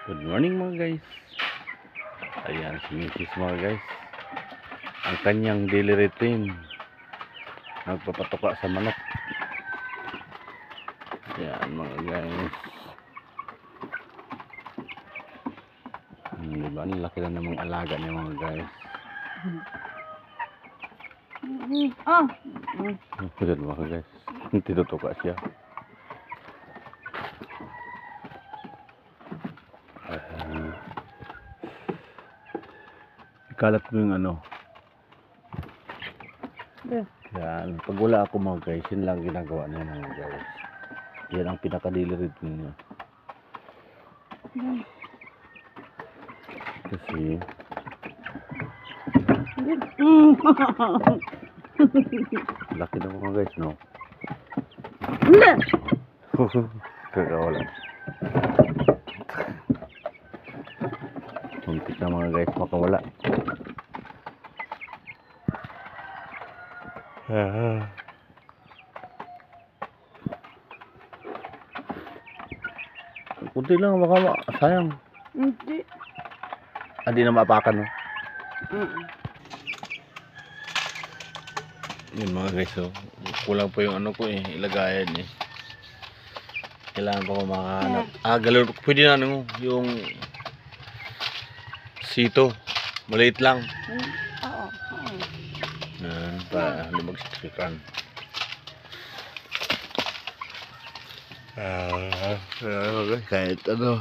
Good morning mga guys. Ayan si Mrs. mga guys. Ang kanyang daily routine. Nagpapatuka sa manok. Ayan mga guys. Diba? Ang laki na namang alaga niya mga guys. Tignan mga guys. Tinutuka siya. Ikalat mo yung ano. Yan. Pag wala ako mga guys, yun lang ginagawa niya mga guys. Yan ang pinaka-daily routine niya. Kasi laki na mga guys, no? Kagawala. Muntik na mga guys makawala. Kunti lang baka sayang. Hindi. Hindi na maapakan, no? Yun mga guys, so kulang po yung ano ko eh, ilagayan eh. Kailangan pa ko makahanap. Galon, pwede na ano, yung sito. Maliit lang. Oo. Para hindi magsiksikan. Kahit ano.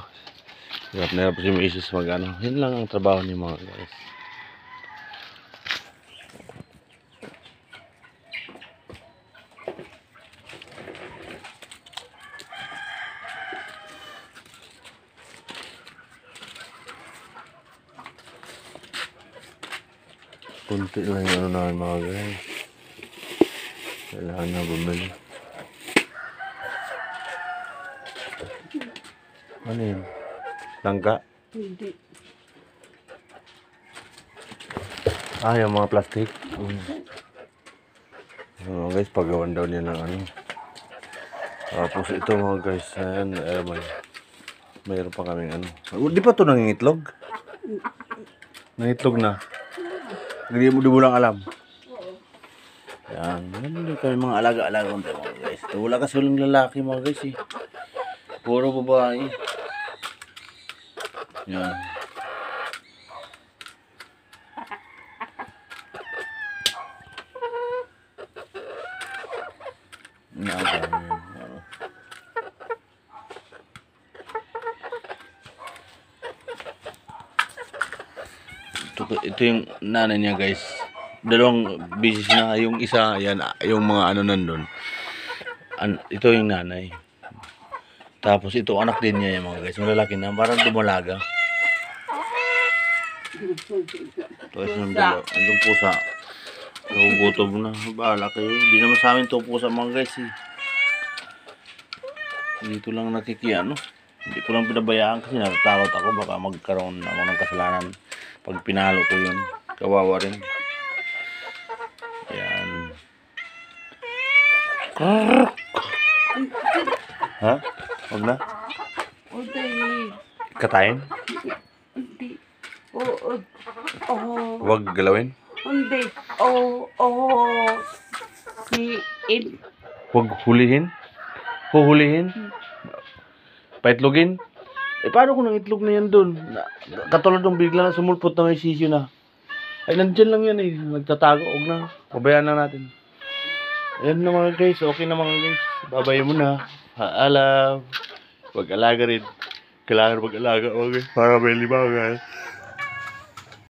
Hirap na hirap si Mrs. mag ano. Yun lang ang trabaho niya mga guys. Kunti lang yung ano namin mga guys. Kailangan na bumili. Ano yun? Langka? Hindi. Yung mga plastic. Guys, paggawan daw niya ng ano. Tapos ito mga guys, ayan, mayroon pa kaming ano. Di pa ito nangingitlog? Nangitlog na. Hindi mo lang alam. Yan. Hindi kami mga alaga-alaga mga guys. Wala kasi walang lalaki mga guys eh. Puro babae. Yan. Ito yung nanay niya guys. Dalawang bisis na. Yung isa, yan, yung mga ano nandun. Ito yung nanay. Tapos ito anak din niya yung mga guys. Malalaki na. Parang dumalaga. Tapos yung dalawa. Andun pusa. Nagugutom na. Bahala kayo. Hindi naman sa amin ito pusa mga guys eh. Dito lang nakikiano. Hindi ko lang pinabayaan kasi natatakot ako. Baka magkaroon ako ng kasalanan. Pag pinalo ko yun, kawawa rin. Ayan. Ha? Huwag na? Hindi. Katayin? Hindi. Huwag galawin? Hindi. Si Huwag hulihin? Huhulihin? Paitlogin? Paano kung nang itlog na yan dun? Katulad ng bigla na sumulpot na may sisyo na. Ay, nandyan lang yan eh. Nagtatago. Huwag na. Pabayaan na natin. Ayan na mga guys. Okay na mga guys. Babay mo na. Paalam. Huwag alaga rin. Kailangan mag-alaga. Okay. Para may libangan.